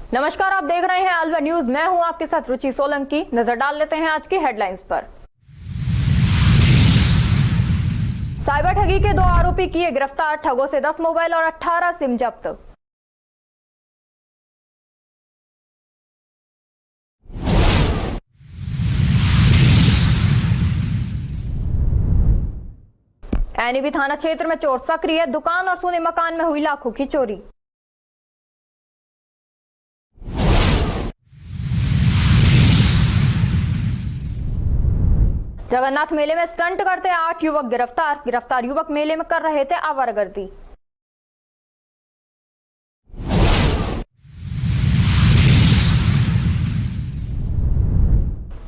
नमस्कार, आप देख रहे हैं अलवर न्यूज। मैं हूं आपके साथ रुचि सोलंकी। नजर डाल लेते हैं आज की हेडलाइंस पर। साइबर ठगी के 2 आरोपी किए गिरफ्तार, ठगों से 10 मोबाइल और 18 सिम जब्त। एनईबी थाना क्षेत्र में चोर सक्रिय, दुकान और सोने मकान में हुई लाखों की चोरी। जगन्नाथ मेले में स्टंट करते 8 युवक गिरफ्तार, गिरफ्तार युवक मेले में कर रहे थे आवारागर्दी।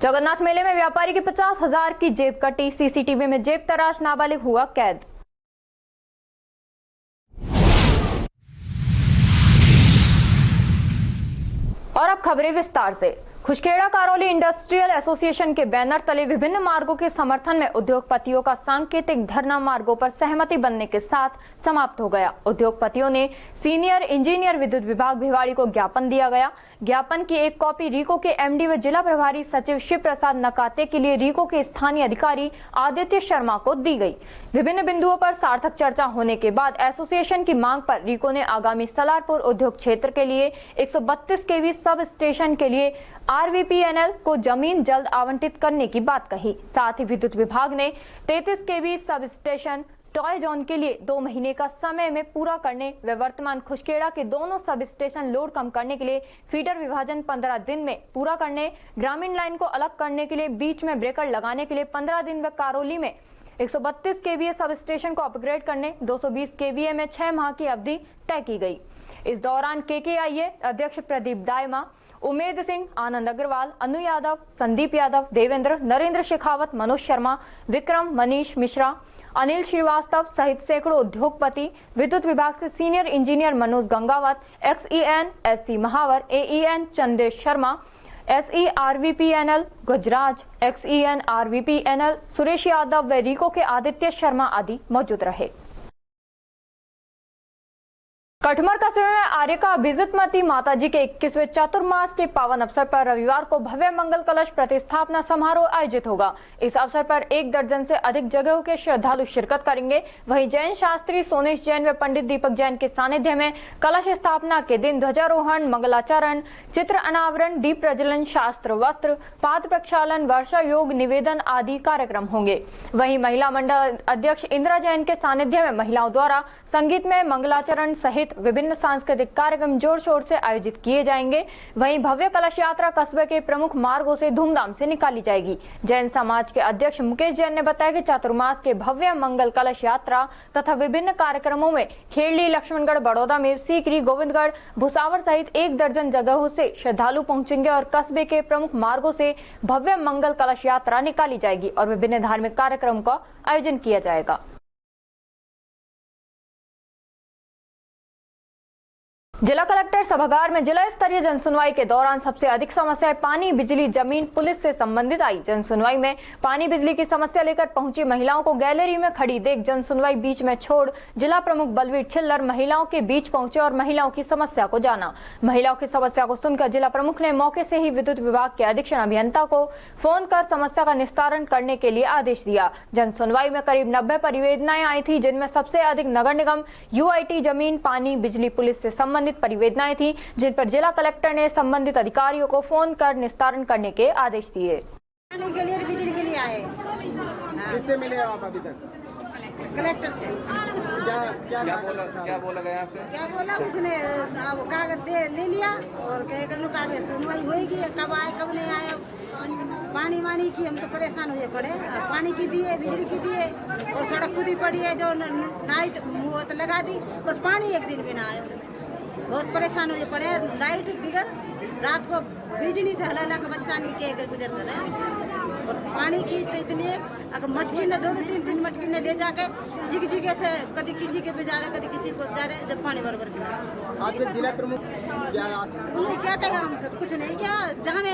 जगन्नाथ मेले में व्यापारी की 50,000 की जेब कटी, सीसीटीवी में जेब तराश नाबालिग हुआ कैद। और अब खबरें विस्तार से। खुशखेड़ा करौली इंडस्ट्रियल एसोसिएशन के बैनर तले विभिन्न मार्गों के समर्थन में उद्योगपतियों का सांकेतिक धरना मार्गों पर सहमति बनने के साथ समाप्त हो गया। उद्योगपतियों ने सीनियर इंजीनियर विद्युत विभाग भिवाड़ी को ज्ञापन दिया गया। ज्ञापन की एक कॉपी रीको के एमडी व जिला प्रभारी सचिव शिव प्रसाद नकाते के लिए रीको के स्थानीय अधिकारी आदित्य शर्मा को दी गई। विभिन्न बिंदुओं पर सार्थक चर्चा होने के बाद एसोसिएशन की मांग पर रीको ने आगामी सलारपुर उद्योग क्षेत्र के लिए 132 केवी सब स्टेशन के लिए आरवीपीएनएल को जमीन जल्द आवंटित करने की बात कही। साथ ही विद्युत विभाग ने 33 केवी सब स्टेशन टॉय जोन के लिए 2 महीने का समय में पूरा करने व वर्तमान खुशखेड़ा के दोनों सब स्टेशन लोड कम करने के लिए फीडर विभाजन 15 दिन में पूरा करने, ग्रामीण लाइन को अलग करने के लिए बीच में ब्रेकर लगाने के लिए 15 दिन व करौली में 132 केवीए सब स्टेशन को अपग्रेड करने 220 केवीए में 6 माह की अवधि तय की गई। इस दौरान केकेआईए अध्यक्ष प्रदीप दायमा, उमेद सिंह, आनंद अग्रवाल, अनु यादव, संदीप यादव, देवेंद्र, नरेंद्र शेखावत, मनोज शर्मा, विक्रम, मनीष मिश्रा, अनिल श्रीवास्तव सहित सैकड़ों उद्योगपति, विद्युत विभाग से senior engineer Manoj Gangawat, XEN SC महावर, AEN Chandesh Sharma, SE RVPNL Gujarat, XEN RVPNL Suresh Yadav व रीको के आदित्य शर्मा आदि मौजूद रहे। कटमर कस्बे में आर्यका अभिजितमती माता जी के 21वें चातुर्मास के पावन अवसर पर रविवार को भव्य मंगल कलश प्रतिस्थापना समारोह आयोजित होगा। इस अवसर पर 1 दर्जन से अधिक जगहों के श्रद्धालु शिरकत करेंगे। वहीं जैन शास्त्री सोनेश जैन व पंडित दीपक जैन के सानिध्य में कलश स्थापना के दिन ध्वजारोहण, मंगलाचरण, चित्र अनावरण, दीप प्रज्वलन, शास्त्र वस्त्र, पाद प्रक्षालन, वर्षा योग निवेदन आदि कार्यक्रम होंगे। वहीं महिला मंडल अध्यक्ष इंदिरा जैन के सानिध्य में महिलाओं द्वारा संगीतमय मंगलाचरण सहित विभिन्न सांस्कृतिक कार्यक्रम जोर शोर से आयोजित किए जाएंगे। वहीं भव्य कलश यात्रा कस्बे के प्रमुख मार्गों से धूमधाम से निकाली जाएगी। जैन समाज के अध्यक्ष मुकेश जैन ने बताया कि चातुर्मास के भव्य मंगल कलश यात्रा तथा विभिन्न कार्यक्रमों में खेड़ली, लक्ष्मणगढ़, बड़ौदा में सीकरी, गोविंदगढ़, भुसावर सहित 1 दर्जन जगहों से श्रद्धालु पहुंचेंगे और कस्बे के प्रमुख मार्गों से भव्य मंगल कलश यात्रा निकाली जाएगी और विभिन्न धार्मिक कार्यक्रमों का आयोजन किया जाएगा। जिला कलेक्टर सभागार में जिला स्तरीय जनसुनवाई के दौरान सबसे अधिक समस्याएं पानी, बिजली, जमीन, पुलिस से संबंधित आई। जनसुनवाई में पानी, बिजली की समस्या लेकर पहुंची महिलाओं को गैलरी में खड़ी देख जनसुनवाई बीच में छोड़ जिला प्रमुख बलवीर छिल्लर महिलाओं के बीच पहुंचे और महिलाओं की समस्या को जाना। महिलाओं की समस्या को सुनकर जिला प्रमुख ने मौके से ही विद्युत विभाग के अधीक्षण अभियंता को फोन कर समस्या का निस्तारण करने के लिए आदेश दिया। जनसुनवाई में करीब 90 परिवेदनाएं आई थी, जिनमें सबसे अधिक नगर निगम, UIT, जमीन, पानी, बिजली, पुलिस से संबंधित परिवेदनाएं थी, जिन पर जिला कलेक्टर ने संबंधित अधिकारियों को फोन कर निस्तारण करने के आदेश दिए। पानी के लिए, बिजली के लिए आए। किससे मिले आप अभी तक? कलेक्टर से। क्या बोला गया आपसे? क्या बोला उसने? अब कागज ले लिया और कागज सुनवाई होगी, कब आए कब नहीं आए। पानी वानी की हम तो परेशान हुए पड़े। पानी की दिए, बिजली की दिए और सड़क खुद ही पड़ी है जो नाइट वो तो लगा दी, बस पानी एक दिन भी ना आया। बहुत परेशान हुए पड़े। लाइट बिगड़ रात को बिजली से हला के बच्चा के गुजर कर रहे हैं। और पानी की इसलिए अगर मटकी ने 2-3 दिन मटकी ने ले जाके जिग से कभी किसी के जा रहे, कभी किसी को जा रहे, जब पानी बराबर गिरा। आपके जिला प्रमुख उन्हें क्या कहा? हमसे कुछ नहीं क्या जाने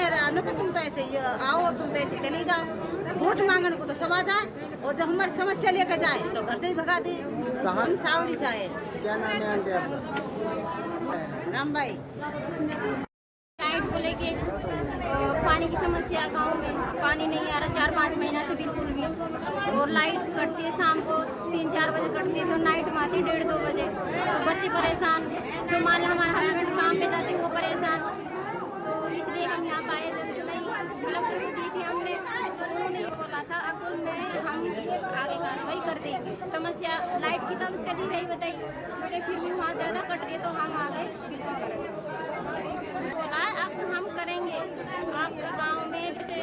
तुम तो ऐसे आओ और तुम तो ऐसे चले जाओ। वोट मांगने को तो सब आ जाए और जब हमारी समस्या लेकर जाए तो घर से ही भगा दे। हम सावड़ी से आए। क्या नाम है आपका? रामबाई। लाइट को लेके और पानी की समस्या गांव में, पानी नहीं आ रहा 4-5 महीना से बिल्कुल भी। और लाइट कटती है शाम को 3-4 बजे कटती है, तो नाइट में आती है 1:30-2 बजे। तो बच्चे परेशान, जो मान लो हमारे हस्बैंड काम पे जाते हैं वो परेशान। तो इसलिए हम यहाँ पाए कलेक्टर को दी थी हमने, तो उन्होंने ये बोला था अब हम आगे कार्रवाई कर देंगे। समस्या लाइट की तो चली रही बताई, मगर फिर भी वहाँ ज्यादा कट गए तो हम आ गए बिल्कुल करेंगे। बोला अब हम करेंगे आपके गांव में, जैसे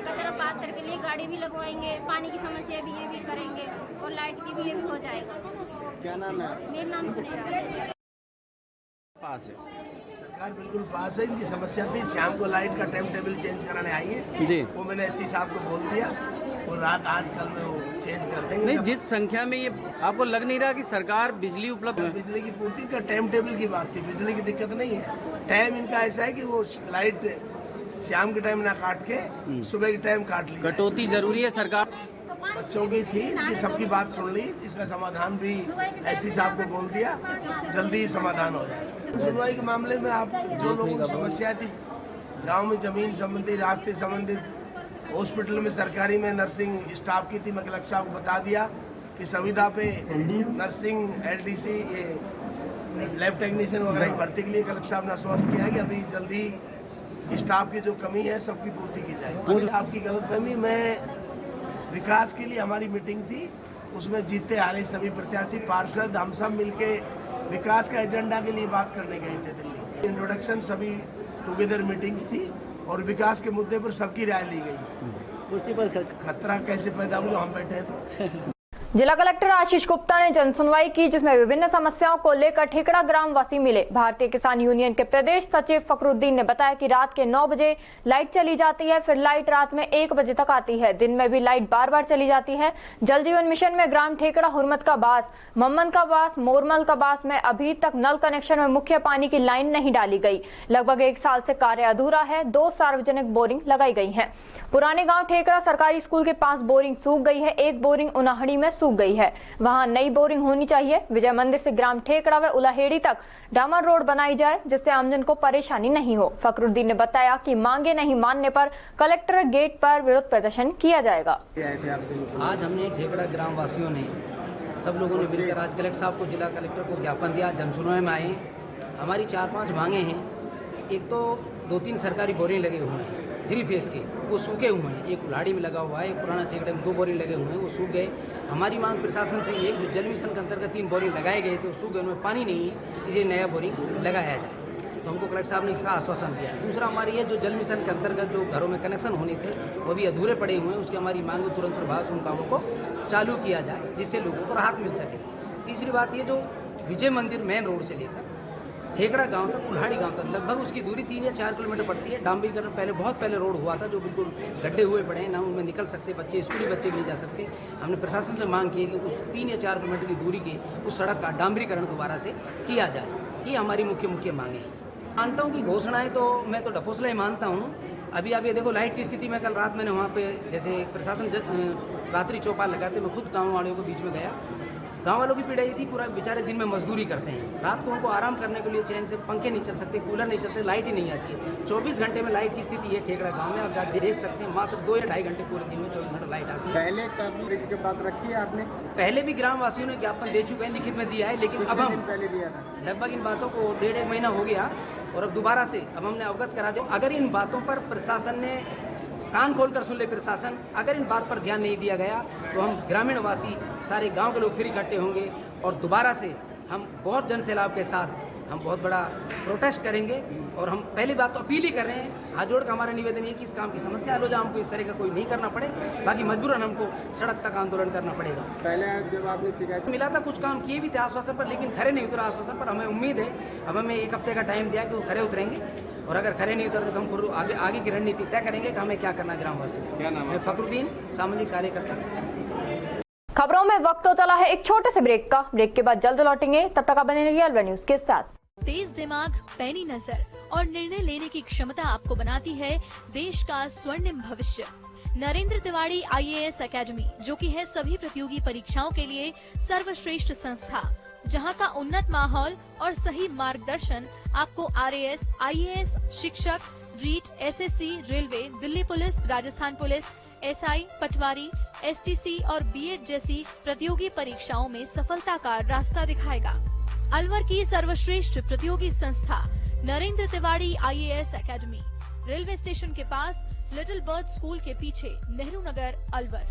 कचरा पात्र के लिए गाड़ी भी लगवाएंगे, पानी की समस्या भी ये भी करेंगे और लाइट की भी ये भी हो जाएगा। क्या नाम है? मेरा नाम सुनेरा पास है। सरकार बिल्कुल पास है। इनकी समस्या थी शाम को लाइट का टाइम टेबल चेंज कराने आई है जी। वो मैंने एससी साहब को बोल दिया और रात आज कल में वो चेंज कर देंगे। नहीं, जिस संख्या में ये आपको लग नहीं रहा कि सरकार बिजली उपलब्ध है? बिजली की पूर्ति का टाइम टेबल की बात थी, बिजली की दिक्कत नहीं है। टाइम इनका ऐसा है कि वो लाइट शाम के टाइम ना काट के सुबह के टाइम काट ली। कटौती जरूरी है सरकार? बच्चों की थी, इनकी सबकी बात सुन ली, इसका समाधान भी एससी साहब को बोल दिया, जल्दी समाधान हो जाए। सुनवाई के मामले में आप जो लोगों की समस्या थी गांव में, जमीन संबंधी, रास्ते संबंधित, हॉस्पिटल में सरकारी में नर्सिंग स्टाफ की थी, मैं कलेक्टर साहब को बता दिया कि संविदा पे नर्सिंग, एलडीसी, लैब टेक्नीशियन वगैरह की भर्ती के लिए कलेक्टर साहब ने आश्वस्त किया है कि अभी जल्दी स्टाफ की जो कमी है सबकी पूर्ति की जाए। आपकी गलतफहमी, मैं विकास के लिए हमारी मीटिंग थी, उसमें जीते हारे सभी प्रत्याशी, पार्षद, हम सब मिलके विकास का एजेंडा के लिए बात करने गए थे दिल्ली। इंट्रोडक्शन सभी टुगेदर मीटिंग्स थी और विकास के मुद्दे पर सबकी राय ली गई। उसी पर खतरा कैसे पैदा हुआ, हम बैठे थे। जिला कलेक्टर आशीष गुप्ता ने जनसुनवाई की, जिसमें विभिन्न समस्याओं को लेकर ठेकड़ा ग्रामवासी मिले। भारतीय किसान यूनियन के प्रदेश सचिव फखरुद्दीन ने बताया कि रात के 9 बजे लाइट चली जाती है, फिर लाइट रात में 1 बजे तक आती है। दिन में भी लाइट बार-बार चली जाती है। जल जीवन मिशन में ग्राम ठेकड़ा, हुरमत का बास, मम्मन का बास, मोरमल का बास में अभी तक नल कनेक्शन में मुख्य पानी की लाइन नहीं डाली गई। लगभग 1 साल से कार्य अधूरा है। 2 सार्वजनिक बोरिंग लगाई गई है। पुराने गांव ठेकड़ा सरकारी स्कूल के पास बोरिंग सूख गई है। 1 बोरिंग उनाहड़ी में सूख गई है, वहां नई बोरिंग होनी चाहिए। विजय मंदिर से ग्राम ठेकड़ा व उलाहेड़ी तक डामर रोड बनाई जाए, जिससे आमजन को परेशानी नहीं हो। फखरुद्दीन ने बताया कि मांगे नहीं मानने पर कलेक्टर गेट पर विरोध प्रदर्शन किया जाएगा। आज हमने ठेकड़ा ग्राम वासियों ने, सब लोगों ने मिलकर आज कलेक्टर साहब को, जिला कलेक्टर को ज्ञापन दिया। जनसुनवाई में आए। हमारी 4-5 मांगे हैं। एक तो 2-3 सरकारी बोरिंग लगे हुए हैं 3 फेस के, वो सूखे हुए हैं। एक उलाड़ी में लगा हुआ है, एक पुराना ठेकड़े में 2 बोरिंग लगे हुए हैं, वो सूख गए। हमारी मांग प्रशासन से ये, जो जल मिशन के अंतर्गत 3 बोरिंग लगाए गए थे वो सूख गए, उनमें पानी नहीं है, इसलिए नया बोरिंग लगाया जाए। तो हमको कलेक्टर साहब ने इसका आश्वासन दिया। दूसरा हमारी है, जो जल मिशन के अंतर्गत जो घरों में कनेक्शन होने थे वो भी अधूरे पड़े हुए हैं, उसकी हमारी मांग है तुरंत प्रभाव से उन कामों को चालू किया जाए, जिससे लोगों को राहत मिल सके। तीसरी बात ये, जो विजय मंदिर मेन रोड से लेकर ठेकड़ा गांव तक, उल्हाड़ी गांव तक, लगभग उसकी दूरी 3 या 4 किलोमीटर पड़ती है। डांबरीकरण पहले, बहुत पहले रोड हुआ था, जो बिल्कुल गड्ढे हुए पड़े हैं, ना उनमें निकल सकते बच्चे, स्कूली बच्चे भी नहीं जा सकते। हमने प्रशासन से मांग की है कि उस 3 या 4 किलोमीटर की दूरी के उस सड़क का डांबरीकरण दोबारा से किया जाए। ये हमारी मुख्य मांगे हैं। मानता हूँ कि घोषणाएं तो मैं तो ढपोसला ही मानता हूँ। अभी आप ये देखो लाइट की स्थिति में, कल रात मैंने वहाँ पे, जैसे प्रशासन रात्रि चौपाल लगाते, मैं खुद गाँव वालों के बीच में गया। गांव वालों की पीड़ा ये थी, पूरा बेचारे दिन में मजदूरी करते हैं, रात को उनको आराम करने के लिए चैन से पंखे नहीं चल सकते, कूलर नहीं चलते, लाइट ही नहीं आती है। 24 घंटे में लाइट की स्थिति है ठेकड़ा गांव में, आप जाके देख सकते हैं। मात्र 2 या 2.5 घंटे पूरे दिन में 24 घंटे लाइट आती है। पहले कब की बात रखी है आपने? पहले भी ग्राम वासियों ने ज्ञापन दे चुके हैं, लिखित में दिया है, लेकिन अब हम पहले दिया था, लगभग इन बातों को 1.5 महीना हो गया और अब दोबारा से अब हमने अवगत करा दिया। अगर इन बातों पर प्रशासन ने कान खोलकर सुन ले, प्रशासन अगर इन बात पर ध्यान नहीं दिया गया तो हम ग्रामीण वासी, सारे गांव के लोग फिर इकट्ठे होंगे और दोबारा से हम बहुत जन सैलाब के साथ हम बहुत बड़ा प्रोटेस्ट करेंगे। और हम पहली बात तो अपील ही कर रहे हैं, हाथ जोड़ का हमारा निवेदन है कि इस काम की समस्या हल हो जाए, हमको इस तरह का कोई नहीं करना पड़े, बाकी मजबूरन हमको सड़क तक आंदोलन करना पड़ेगा। पहले जब आपने शिकायत मिला था, कुछ काम किए भी थे आश्वासन पर, लेकिन खरे नहीं उतरा आश्वासन पर। हमें उम्मीद है, अब हमें 1 हफ्ते का टाइम दिया कि वो खरे उतरेंगे, और अगर खरे नहीं उतरते तो हम आगे की रणनीति तय करेंगे कि हमें क्या करना है ग्रामवासी। क्या नाम है? फखरुद्दीन, सामाजिक कार्यकर्ता। खबरों में वक्त तो चला है एक छोटे से ब्रेक का। ब्रेक के बाद जल्द लौटेंगे, तब तक आप बने रहिए अलवर न्यूज के साथ। तेज दिमाग, पैनी नजर और निर्णय लेने की क्षमता आपको बनाती है देश का स्वर्णिम भविष्य। नरेंद्र तिवारी IAS एकेडमी, जो कि है सभी प्रतियोगी परीक्षाओं के लिए सर्वश्रेष्ठ संस्था, जहां का उन्नत माहौल और सही मार्गदर्शन आपको RAS, IAS, शिक्षक, REET, SSC, railway, Delhi police, Rajasthan police, SI, patwari, STC और B.Ed जैसी प्रतियोगी परीक्षाओं में सफलता का रास्ता दिखाएगा। अलवर की सर्वश्रेष्ठ प्रतियोगी संस्था Narendra Tiwari IAS academy, railway station के पास, लिटिल बर्ड स्कूल के पीछे, नेहरू नगर, अलवर।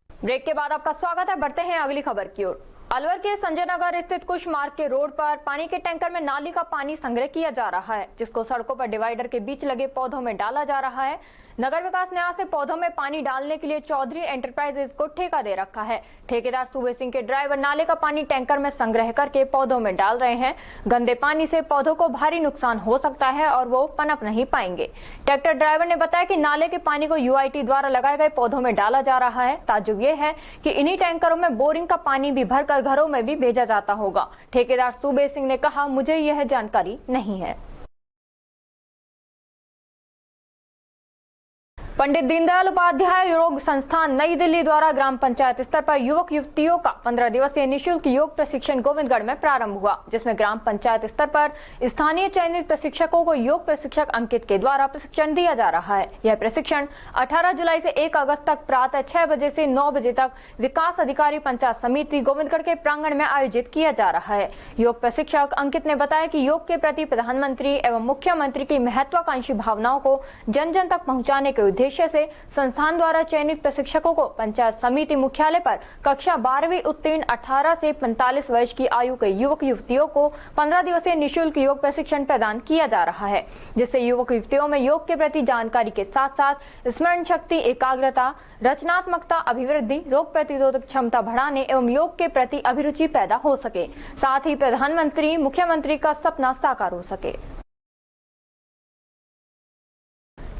ब्रेक के बाद आपका स्वागत है। बढ़ते हैं अगली खबर की ओर। अलवर के संजय नगर स्थित कुश मार्ग के रोड पर पानी के टैंकर में नाली का पानी संग्रह किया जा रहा है, जिसको सड़कों पर डिवाइडर के बीच लगे पौधों में डाला जा रहा है। नगर विकास न्यास ने पौधों में पानी डालने के लिए चौधरी एंटरप्राइजेज को ठेका दे रखा है। ठेकेदार सूबे सिंह के ड्राइवर नाले का पानी टैंकर में संग्रह करके पौधों में डाल रहे हैं। गंदे पानी से पौधों को भारी नुकसान हो सकता है और वो पनप नहीं पाएंगे। ट्रैक्टर ड्राइवर ने बताया कि नाले के पानी को UIT द्वारा लगाए गए पौधों में डाला जा रहा है। ताज्जुब ये है कि इन्हीं टैंकरों में बोरिंग का पानी भी भरकर घरों में भी भेजा जाता होगा। ठेकेदार सूबे सिंह ने कहा, मुझे यह जानकारी नहीं है। पंडित दीनदयाल उपाध्याय योग संस्थान नई दिल्ली द्वारा ग्राम पंचायत स्तर पर युवक युवतियों का 15 दिवसीय निःशुल्क योग प्रशिक्षण गोविंदगढ़ में प्रारंभ हुआ, जिसमें ग्राम पंचायत स्तर पर स्थानीय चयनित प्रशिक्षकों को योग प्रशिक्षक अंकित के द्वारा प्रशिक्षण दिया जा रहा है। यह प्रशिक्षण 18 जुलाई से 1 अगस्त तक प्रातः 6 बजे से 9 बजे तक विकास अधिकारी पंचायत समिति गोविंदगढ़ के प्रांगण में आयोजित किया जा रहा है। योग प्रशिक्षक अंकित ने बताया कि योग के प्रति प्रधानमंत्री एवं मुख्यमंत्री की महत्वाकांक्षी भावनाओं को जन जन तक पहुँचाने के उद्देश्य से संस्थान द्वारा चयनित प्रशिक्षकों को पंचायत समिति मुख्यालय पर कक्षा 12वीं उत्तीर्ण 18 से 45 वर्ष की आयु के युवक युवतियों को 15 दिवसीय निःशुल्क योग प्रशिक्षण प्रदान किया जा रहा है, जिससे युवक युवतियों में योग के प्रति जानकारी के साथ साथ स्मरण शक्ति, एकाग्रता, रचनात्मकता, अभिवृद्धि, रोग प्रतिरोधक क्षमता बढ़ाने एवं योग के प्रति अभिरुचि पैदा हो सके, साथ ही प्रधानमंत्री मुख्यमंत्री का सपना साकार हो सके।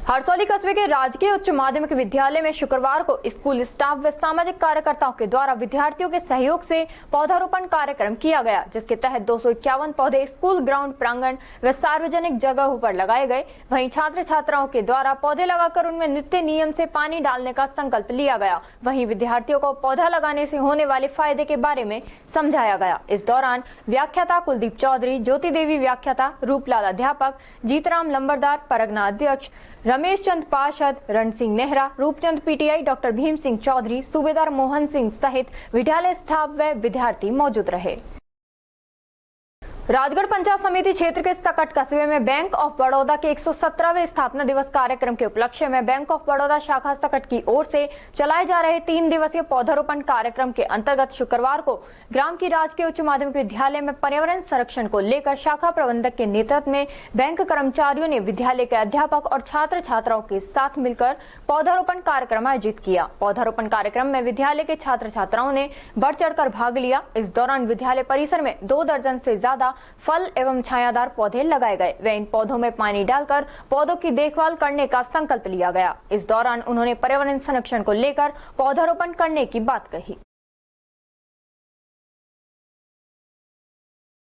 हरसौली कस्बे के राजकीय उच्च माध्यमिक विद्यालय में शुक्रवार को स्कूल स्टाफ व सामाजिक कार्यकर्ताओं के द्वारा विद्यार्थियों के सहयोग से पौधारोपण कार्यक्रम किया गया, जिसके तहत 251 पौधे स्कूल ग्राउंड प्रांगण व सार्वजनिक जगहों पर लगाए गए। वहीं छात्र छात्राओं के द्वारा पौधे लगाकर उनमें नित्य नियम से पानी डालने का संकल्प लिया गया। वहीं विद्यार्थियों को पौधा लगाने से होने वाले फायदे के बारे में समझाया गया। इस दौरान व्याख्याता कुलदीप चौधरी, ज्योति देवी व्याख्याता, रूपलाल अध्यापक, जीतराम लंबरदार, परगना अध्यक्ष, रमेश चंद पार्षद, रण सिंह नेहरा, रूपचंद PTI, डॉक्टर भीम सिंह चौधरी, सूबेदार मोहन सिंह सहित विद्यालय स्टाफ व विद्यार्थी मौजूद रहे। राजगढ़ पंचायत समिति क्षेत्र के सकट कस्बे में बैंक ऑफ बड़ौदा के 117वें स्थापना दिवस कार्यक्रम के उपलक्ष्य में बैंक ऑफ बड़ौदा शाखा सकट की ओर से चलाए जा रहे 3 दिवसीय पौधारोपण कार्यक्रम के अंतर्गत शुक्रवार को ग्राम की राजकीय उच्च माध्यमिक विद्यालय में पर्यावरण संरक्षण को लेकर शाखा प्रबंधक के नेतृत्व में बैंक कर्मचारियों ने विद्यालय के अध्यापक और छात्र छात्राओं के साथ मिलकर पौधारोपण कार्यक्रम आयोजित किया। पौधारोपण कार्यक्रम में विद्यालय के छात्र छात्राओं ने बढ़ चढ़कर भाग लिया। इस दौरान विद्यालय परिसर में 2 दर्जन से ज्यादा फल एवं छायादार पौधे लगाए गए व इन पौधों में पानी डालकर पौधों की देखभाल करने का संकल्प लिया गया। इस दौरान उन्होंने पर्यावरण संरक्षण को लेकर पौधारोपण करने की बात कही।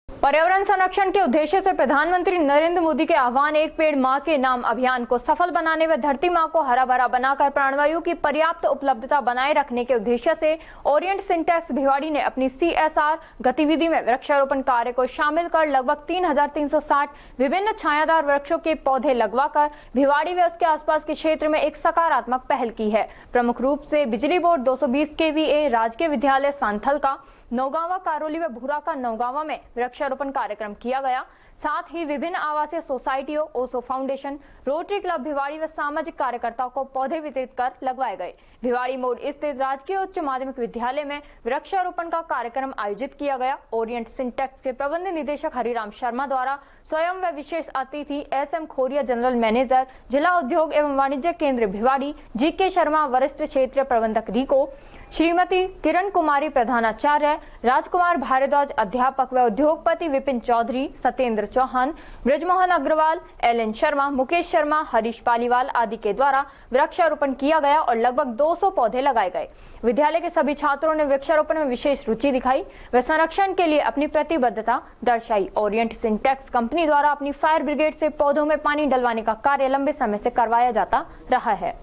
पर्यावरण संरक्षण के उद्देश्य से प्रधानमंत्री नरेंद्र मोदी के आह्वान एक पेड़ मां के नाम अभियान को सफल बनाने व धरती मां को हरा भरा बनाकर प्राणवायु की पर्याप्त उपलब्धता बनाए रखने के उद्देश्य से ओरिएंट सिंटेक्स भिवाड़ी ने अपनी CSR गतिविधि में वृक्षारोपण कार्य को शामिल कर लगभग 3360 विभिन्न छायादार वृक्षों के पौधे लगवाकर भिवाड़ी व उसके आसपास के क्षेत्र में एक सकारात्मक पहल की है। प्रमुख रूप से बिजली बोर्ड 220 kVA, राजकीय विद्यालय सांथल का नौगांवा, कारोली व भूरा का नौगांवा में वृक्षारोपण कार्यक्रम किया गया। साथ ही विभिन्न आवासीय सोसाइटियों, ओसो फाउंडेशन, रोटरी क्लब भिवाड़ी व सामाजिक कार्यकर्ताओं को पौधे वितरित कर लगवाए गए। भिवाड़ी मोड़ स्थित राजकीय उच्च माध्यमिक विद्यालय में वृक्षारोपण का कार्यक्रम आयोजित किया गया। ओरिएंट सिंटेक्स के प्रबंध निदेशक हरिराम शर्मा द्वारा स्वयं व विशेष अतिथि SM खोरिया, जनरल मैनेजर, जिला उद्योग एवं वाणिज्य केंद्र भिवाड़ी, GK शर्मा, वरिष्ठ क्षेत्रीय प्रबंधक RICO, श्रीमती किरण कुमारी प्रधानाचार्य, राजकुमार भारद्वाज अध्यापक व उद्योगपति विपिन चौधरी, सत्येंद्र चौहान, ब्रजमोहन अग्रवाल, LN शर्मा, मुकेश शर्मा, हरीश पालीवाल आदि के द्वारा वृक्षारोपण किया गया और लगभग 200 पौधे लगाए गए। विद्यालय के सभी छात्रों ने वृक्षारोपण में विशेष रुचि दिखाई व संरक्षण के लिए अपनी प्रतिबद्धता दर्शाई। ओरिएंट सिंटेक्स कंपनी द्वारा अपनी फायर ब्रिगेड से पौधों में पानी डलवाने का कार्य लंबे समय से करवाया जाता रहा है।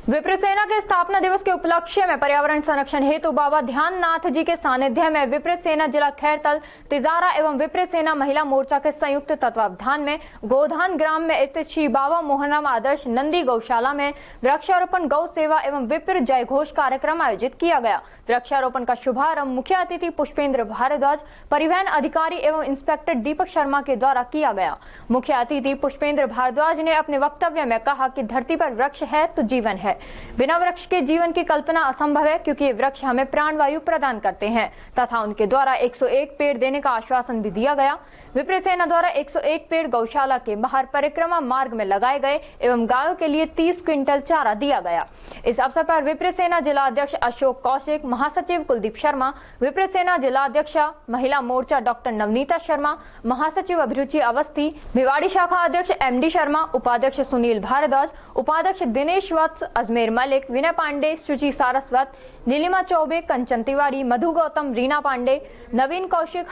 विप्र सेना के स्थापना दिवस के उपलक्ष्य में पर्यावरण संरक्षण हेतु बाबा ध्याननाथ जी के सानिध्य में विप्र सेना जिला खैरतल, तिजारा एवं विप्र सेना महिला मोर्चा के संयुक्त तत्वावधान में गोधान ग्राम में स्थित श्री बाबा मोहनराम आदर्श नंदी गौशाला में वृक्षारोपण, गौ सेवा एवं विप्र जय घोष कार्यक्रम आयोजित किया गया। वृक्षारोपण का शुभारंभ मुख्य अतिथि पुष्पेंद्र भारद्वाज, परिवहन अधिकारी एवं इंस्पेक्टर दीपक शर्मा के द्वारा किया गया। मुख्य अतिथि पुष्पेंद्र भारद्वाज ने अपने वक्तव्य में कहा कि धरती पर वृक्ष है तो जीवन है। बिना वृक्ष के जीवन की कल्पना असंभव है, क्योंकि ये वृक्ष हमें प्राणवायु प्रदान करते हैं तथा उनके द्वारा 101 पेड़ देने का आश्वासन भी दिया गया। विप्र सेना द्वारा 101 पेड़ गौशाला के बाहर परिक्रमा मार्ग में लगाए गए एवं गायों के लिए 30 क्विंटल चारा दिया गया। इस अवसर पर विप्र सेना जिला अध्यक्ष अशोक कौशिक, महासचिव कुलदीप शर्मा, विप्र सेना जिला अध्यक्षा महिला मोर्चा डॉक्टर नवनीता शर्मा, महासचिव अभिरुचि अवस्थी, भिवाड़ी शाखा अध्यक्ष MD शर्मा, उपाध्यक्ष सुनील भारद्वाज, उपाध्यक्ष दिनेश वत्स, अजमेर मलिक, विनय पांडे, शुचि सारस्वत, नीलिमा चौबे, कंचन तिवारी, मधु गौतम, रीना पांडे, नवीन कौशिक,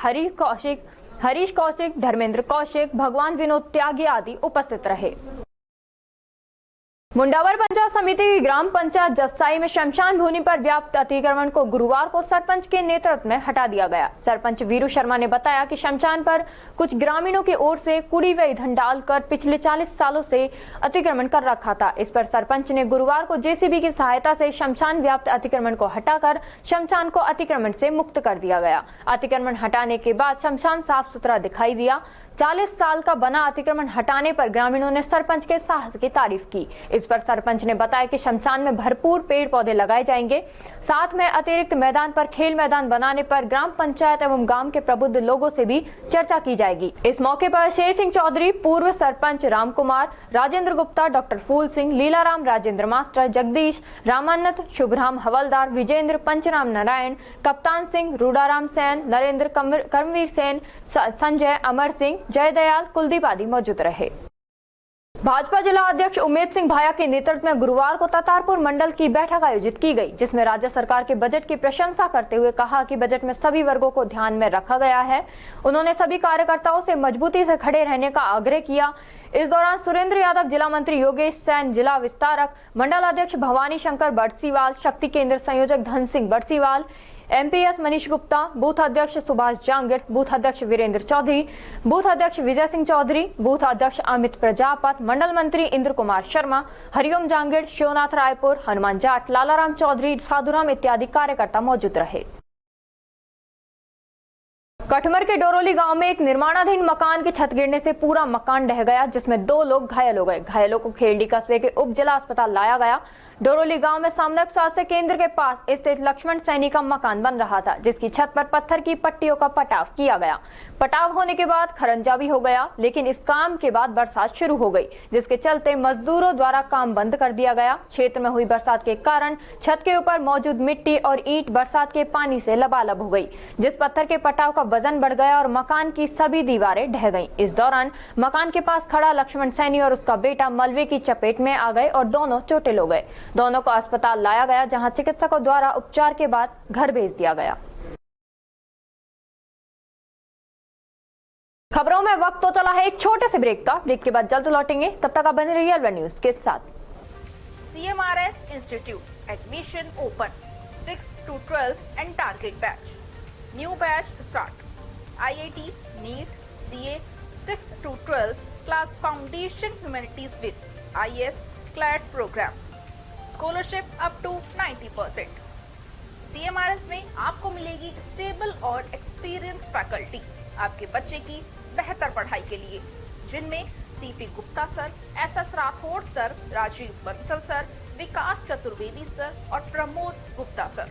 हरीश कौशिक, धर्मेंद्र कौशिक, भगवान विनोद त्यागी आदि उपस्थित रहे। मुंडावर पंचायत समिति की ग्राम पंचायत जस्साई में शमशान भूमि पर व्याप्त अतिक्रमण को गुरुवार को सरपंच के नेतृत्व में हटा दिया गया। सरपंच वीरू शर्मा ने बताया कि शमशान पर कुछ ग्रामीणों की ओर से कूड़ी व ईंधन डालकर पिछले 40 सालों से अतिक्रमण कर रखा था। इस पर सरपंच ने गुरुवार को JCB की सहायता से शमशान व्याप्त अतिक्रमण को हटाकर शमशान को अतिक्रमण से मुक्त कर दिया गया। अतिक्रमण हटाने के बाद शमशान साफ सुथरा दिखाई दिया। 40 साल का बना अतिक्रमण हटाने पर ग्रामीणों ने सरपंच के साहस की तारीफ की। इस पर सरपंच ने बताया कि शमशान में भरपूर पेड़ पौधे लगाए जाएंगे। साथ में अतिरिक्त मैदान पर खेल मैदान बनाने पर ग्राम पंचायत एवं गांव के प्रबुद्ध लोगों से भी चर्चा की जाएगी। इस मौके पर शेर सिंह चौधरी, पूर्व सरपंच राम कुमार, राजेंद्र गुप्ता, डॉक्टर फूल सिंह, लीलाराम, राजेंद्र मास्टर, जगदीश, रामानंद, शुभराम हवलदार, विजेंद्र, पंचराम नारायण, कप्तान सिंह, रूडाराम सेन, नरेंद्र, कर्मवीर सेन, संजय, अमर सिंह, जयदयाल, कुलदीप आदि मौजूद रहे। भाजपा जिला अध्यक्ष उमेद सिंह भाया के नेतृत्व में गुरुवार को ततारपुर मंडल की बैठक आयोजित की गई, जिसमें राज्य सरकार के बजट की प्रशंसा करते हुए कहा कि बजट में सभी वर्गों को ध्यान में रखा गया है। उन्होंने सभी कार्यकर्ताओं से मजबूती से खड़े रहने का आग्रह किया। इस दौरान सुरेंद्र यादव, जिला मंत्री योगेश सैन, जिला विस्तारक, मंडल अध्यक्ष भवानी शंकर बड़सीवाल, शक्ति केंद्र संयोजक धन सिंह बड़सीवाल, MPS मनीष गुप्ता, बूथ अध्यक्ष सुभाष जांगिर, बूथ अध्यक्ष वीरेंद्र चौधरी, बूथ अध्यक्ष विजय सिंह चौधरी, बूथ अध्यक्ष अमित प्रजापत, मंडल मंत्री इंद्र कुमार शर्मा, हरिओम जांगिर, शिवनाथ रायपुर, हनुमान जाट, लालाराम चौधरी, साधुराम इत्यादि कार्यकर्ता मौजूद रहे। कठमर के डोरोली गांव में एक निर्माणाधीन मकान की छत गिरने से पूरा मकान ढह गया, जिसमें 2 लोग घायल हो गए। घायलों को खेलडी कस्बे के उप जिला अस्पताल लाया गया। डोरोली गांव में सामुदायिक स्वास्थ्य केंद्र के पास स्थित लक्ष्मण सैनी का मकान बन रहा था, जिसकी छत पर पत्थर की पट्टियों का पटाव किया गया। पटाव होने के बाद खरंजा भी हो गया, लेकिन इस काम के बाद बरसात शुरू हो गई, जिसके चलते मजदूरों द्वारा काम बंद कर दिया गया। क्षेत्र में हुई बरसात के कारण छत के ऊपर मौजूद मिट्टी और ईंट बरसात के पानी से लबालब हो गई, जिस पत्थर के पटाव का वजन बढ़ गया और मकान की सभी दीवारें ढह गईं। इस दौरान मकान के पास खड़ा लक्ष्मण सैनी और उसका बेटा मलबे की चपेट में आ गए और दोनों चोटिल हो गए। दोनों को अस्पताल लाया गया, जहां चिकित्सकों द्वारा उपचार के बाद घर भेज दिया गया। खबरों में वक्त तो चला है एक छोटे से ब्रेक का। ब्रेक के बाद जल्द लौटेंगे, तब तक आप बने रहिए अलवर न्यूज के साथ। CMRS Institute admission open 6th to 12th and target batch. New batch start. IIT, NEET, CA 6th to 12th class foundation humanities with IS CLAT program. Scholarship up to 90%. CMRS में आपको मिलेगी stable और experience faculty आपके बच्चे की बेहतर पढ़ाई के लिए, जिनमें CP Gupta sir, SS Rathore sir, Rajeev Bansal sir, Vikas Chaturvedi sir और Pramod Gupta sir.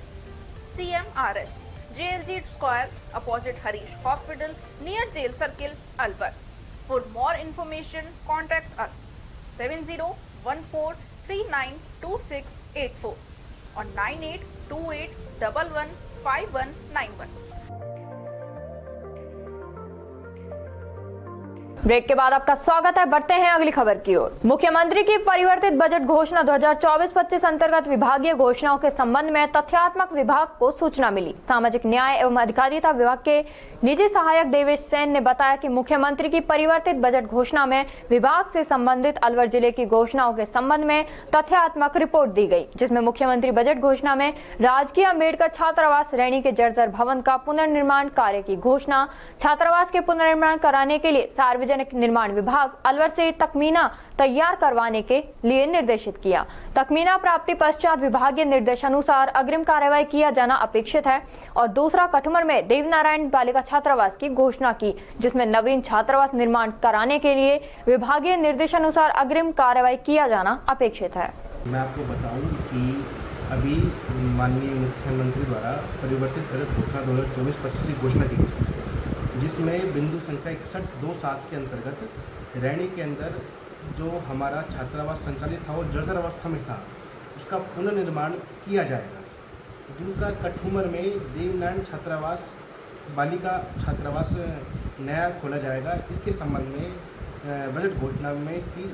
CMRS JLG square opposite Harish hospital near jail circle Alwar. For more information contact us 7014392684 और 9828115191। ब्रेक के बाद आपका स्वागत है। बढ़ते हैं अगली खबर की ओर। मुख्यमंत्री की परिवर्तित बजट घोषणा 2024-25 अंतर्गत विभागीय घोषणाओं के संबंध में तथ्यात्मक विभाग को सूचना मिली। सामाजिक न्याय एवं अधिकारिता विभाग के निजी सहायक देवेश सेन ने बताया कि मुख्यमंत्री की परिवर्तित बजट घोषणा में विभाग से संबंधित अलवर जिले की घोषणाओं के संबंध में तथ्यात्मक रिपोर्ट दी गई, जिसमें मुख्यमंत्री बजट घोषणा में राजकीय अम्बेडकर छात्रावास रैणी के जर्जर भवन का पुनर्निर्माण कार्य की घोषणा, छात्रावास के पुनर्निर्माण कराने के लिए सार्वजनिक निर्माण विभाग अलवर से तकमीना तैयार करवाने के लिए निर्देशित किया। तकमीना प्राप्ति पश्चात विभागीय निर्देशानुसार अग्रिम कार्रवाई किया जाना अपेक्षित है। और दूसरा, कठुमर में देवनारायण बालिका छात्रावास की घोषणा की, जिसमें नवीन छात्रावास निर्माण कराने के लिए विभागीय निर्देशानुसार अग्रिम कार्रवाई किया जाना अपेक्षित है। मैं आपको बताऊं कि अभी माननीय मुख्यमंत्री द्वारा परिवर्तित बजट घोषणा 2024-25 की घोषणा की गई, जिसमें बिंदु संख्या 6127 के अंतर्गत रैणी के अंदर जो हमारा छात्रावास संचालित था वो जर्जर अवस्था में था, उसका पुनर्निर्माण किया जाएगा। दूसरा, कठुमर में देवनारायण छात्रावास बालिका छात्रावास नया खोला जाएगा। इसके संबंध में बजट घोषणा में इसकी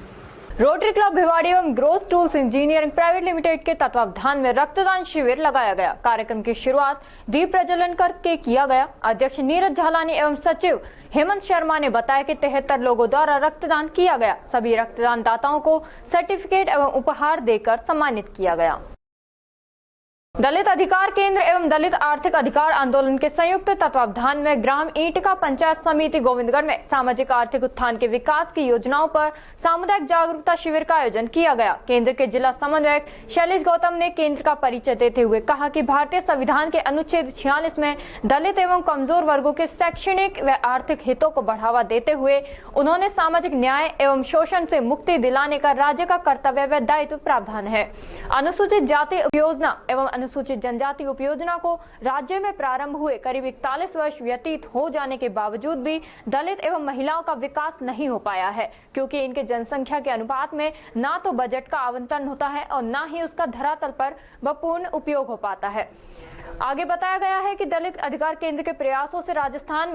रोटरी क्लब भिवाड़ी एवं Gross tools engineering private limited के तत्वावधान में रक्तदान शिविर लगाया गया। कार्यक्रम की शुरुआत दीप प्रज्वलन करके किया गया। अध्यक्ष नीरज झालानी एवं सचिव हेमंत शर्मा ने बताया कि 73 लोगों द्वारा रक्तदान किया गया। सभी रक्तदान दाताओं को सर्टिफिकेट एवं उपहार देकर सम्मानित किया गया। दलित अधिकार केंद्र एवं दलित आर्थिक अधिकार आंदोलन के संयुक्त तत्वावधान में ग्राम ईंटका पंचायत समिति गोविंदगढ़ में सामाजिक आर्थिक उत्थान के विकास की योजनाओं पर सामुदायिक जागरूकता शिविर का आयोजन किया गया। केंद्र के जिला समन्वयक शैलेश गौतम ने केंद्र का परिचय देते हुए कहा कि भारतीय संविधान के अनुच्छेद 46 में दलित एवं कमजोर वर्गों के शैक्षणिक व आर्थिक हितों को बढ़ावा देते हुए उन्होंने सामाजिक न्याय एवं शोषण से मुक्ति दिलाने का राज्य का कर्तव्य व दायित्व प्रावधान है। अनुसूचित जाति उपयोजना एवं अनुसूचित जनजाति उपयोजना को राज्य में प्रारंभ हुए करीब 41 वर्ष व्यतीत हो जाने के बावजूद भी दलित एवं महिलाओं का विकास नहीं हो पाया है, क्योंकि इनके जनसंख्या के अनुपात में ना तो बजट का आवंटन होता है और ना ही उसका धरातल पर पूर्ण उपयोग हो पाता है। आगे बताया गया है कि दलित अधिकार केंद्र के प्रयासों से राजस्थान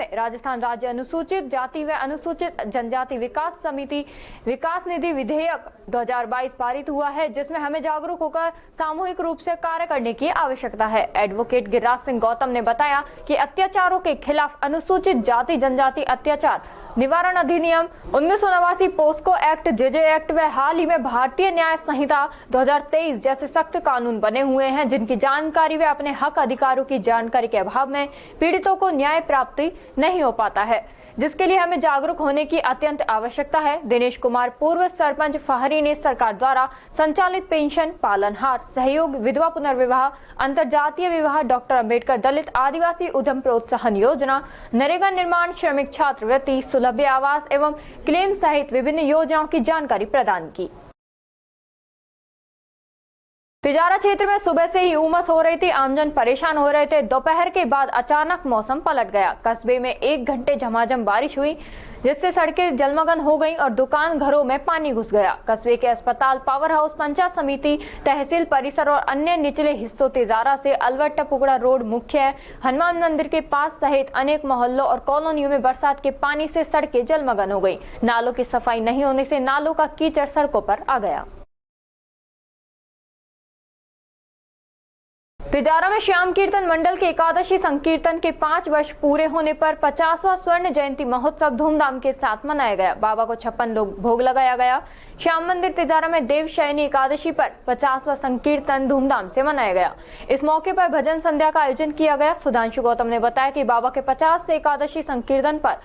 राज्य अनुसूचित जाति व अनुसूचित जनजाति विकास समिति विकास निधि विधेयक 2022 पारित हुआ है, जिसमें हमें जागरूक होकर सामूहिक रूप से कार्य करने की आवश्यकता है। एडवोकेट गिरिराज सिंह गौतम ने बताया कि अत्याचारों के खिलाफ अनुसूचित जाति जनजाति अत्याचार निवारण अधिनियम 1989, पोस्को एक्ट, जेजे एक्ट व हाल ही में भारतीय न्याय संहिता 2023 जैसे सख्त कानून बने हुए हैं, जिनकी जानकारी व अपने हक अधिकारों की जानकारी के अभाव में पीड़ितों को न्याय प्राप्ति नहीं हो पाता है, जिसके लिए हमें जागरूक होने की अत्यंत आवश्यकता है। दिनेश कुमार, पूर्व सरपंच फहरी, ने सरकार द्वारा संचालित पेंशन, पालनहार सहयोग, विधवा पुनर्विवाह, अंतरजातीय विवाह, डॉक्टर अंबेडकर दलित आदिवासी उद्यम प्रोत्साहन योजना, नरेगा निर्माण, श्रमिक छात्रवृत्ति, सुलभ आवास एवं क्लेम सहित विभिन्न योजनाओं की जानकारी प्रदान की। तिजारा क्षेत्र में सुबह से ही उमस हो रही थी, आमजन परेशान हो रहे थे। दोपहर के बाद अचानक मौसम पलट गया। कस्बे में 1 घंटे झमाझम बारिश हुई, जिससे सड़कें जलमग्न हो गईं और दुकान घरों में पानी घुस गया। कस्बे के अस्पताल, पावर हाउस, पंचायत समिति, तहसील परिसर और अन्य निचले हिस्सों तिजारा से अलवर टपुगड़ा रोड, मुख्य हनुमान मंदिर के पास सहित अनेक मोहल्लों और कॉलोनियों में बरसात के पानी से सड़कें जलमग्न हो गई। नालों की सफाई नहीं होने से नालों का कीचड़ सड़कों पर आ गया। तिजारा में श्याम कीर्तन मंडल के एकादशी संकीर्तन के 5 वर्ष पूरे होने पर 50वां स्वर्ण जयंती महोत्सव धूमधाम के साथ मनाया गया। बाबा को 56 भोग लगाया गया। श्याम मंदिर तिजारा में देवशयनी एकादशी पर 50वां संकीर्तन धूमधाम से मनाया गया। इस मौके पर भजन संध्या का आयोजन किया गया। सुधांशु गौतम ने बताया कि बाबा के 50 से एकादशी संकीर्तन पर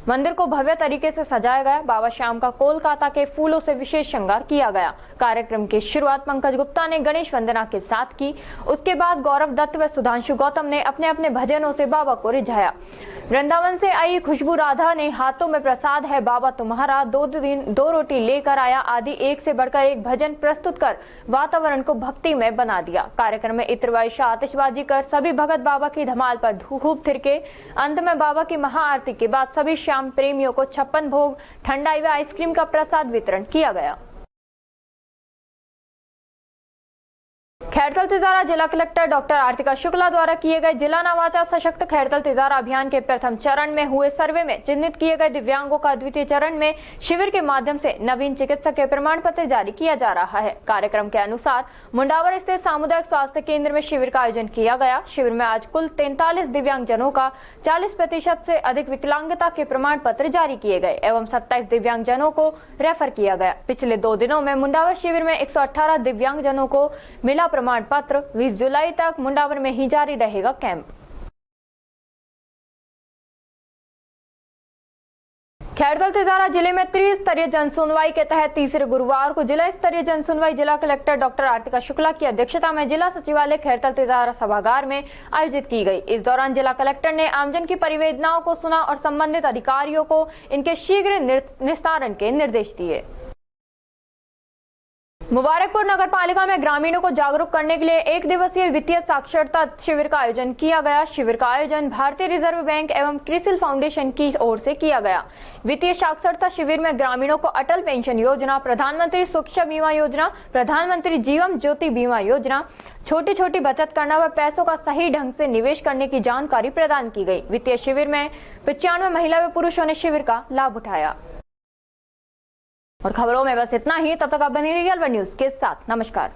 मंदिर को भव्य तरीके से सजाया गया। बाबा श्याम का कोलकाता के फूलों से विशेष श्रृंगार किया गया। कार्यक्रम की शुरुआत पंकज गुप्ता ने गणेश वंदना के साथ की। उसके बाद गौरव दत्त व सुधांशु गौतम ने अपने अपने भजनों से बाबा को रिझाया। वृंदावन से आई खुशबू राधा ने हाथों में प्रसाद है बाबा तुम्हारा, 2 रोटी लेकर आया आदि एक से बढ़कर एक भजन प्रस्तुत कर वातावरण को भक्ति में बना दिया। कार्यक्रम में इत्र वर्षा आतिशबाजी कर सभी भगत बाबा की धमाल पर खूब थिरके। अंत में बाबा की महाआरती के बाद सभी श्याम प्रेमियों को 56 भोग, ठंडाई व आइसक्रीम का प्रसाद वितरण किया गया। खैरतल तिजारा जिला कलेक्टर डॉक्टर आरतिका शुक्ला द्वारा किए गए जिला नवाचार सशक्त खैरतल तिजारा अभियान के प्रथम चरण में हुए सर्वे में चिन्हित किए गए दिव्यांगों का द्वितीय चरण में शिविर के माध्यम से नवीन चिकित्सक के प्रमाण पत्र जारी किया जा रहा है। कार्यक्रम के अनुसार मुंडावर स्थित सामुदायिक स्वास्थ्य केंद्र में शिविर का आयोजन किया गया। शिविर में आज कुल 43 दिव्यांगजनों का 40% से अधिक विकलांगता के प्रमाण पत्र जारी किए गए एवं 27 दिव्यांगजनों को रेफर किया गया। पिछले 2 दिनों में मुंडावर शिविर में 118 दिव्यांगजनों को मिला प्रमाण पत्र। 20 जुलाई तक मुंडावर में ही जारी रहेगा कैंप। खैरतल तिजारा जिले में त्रिस्तरीय जनसुनवाई के तहत तीसरे गुरुवार को जिला स्तरीय जनसुनवाई जिला कलेक्टर डॉक्टर आरतिका शुक्ला की अध्यक्षता में जिला सचिवालय खैरतल तिजारा सभागार में आयोजित की गई। इस दौरान जिला कलेक्टर ने आमजन की परिवेदनाओं को सुना और संबंधित अधिकारियों को इनके शीघ्र निस्तारण के निर्देश दिए। मुबारकपुर नगर पालिका में ग्रामीणों को जागरूक करने के लिए 1 दिवसीय वित्तीय साक्षरता शिविर का आयोजन किया गया। शिविर का आयोजन भारतीय रिजर्व बैंक एवं क्रिसिल फाउंडेशन की ओर से किया गया। वित्तीय साक्षरता शिविर में ग्रामीणों को अटल पेंशन योजना, प्रधानमंत्री सुरक्षा बीमा योजना, प्रधानमंत्री जीवन ज्योति बीमा योजना, छोटी छोटी बचत करना व पैसों का सही ढंग से निवेश करने की जानकारी प्रदान की गई। वित्तीय शिविर में 95 महिला व पुरुषों ने शिविर का लाभ उठाया। और खबरों में बस इतना ही। तब तक आप बने रहिए अलवर न्यूज के साथ। नमस्कार।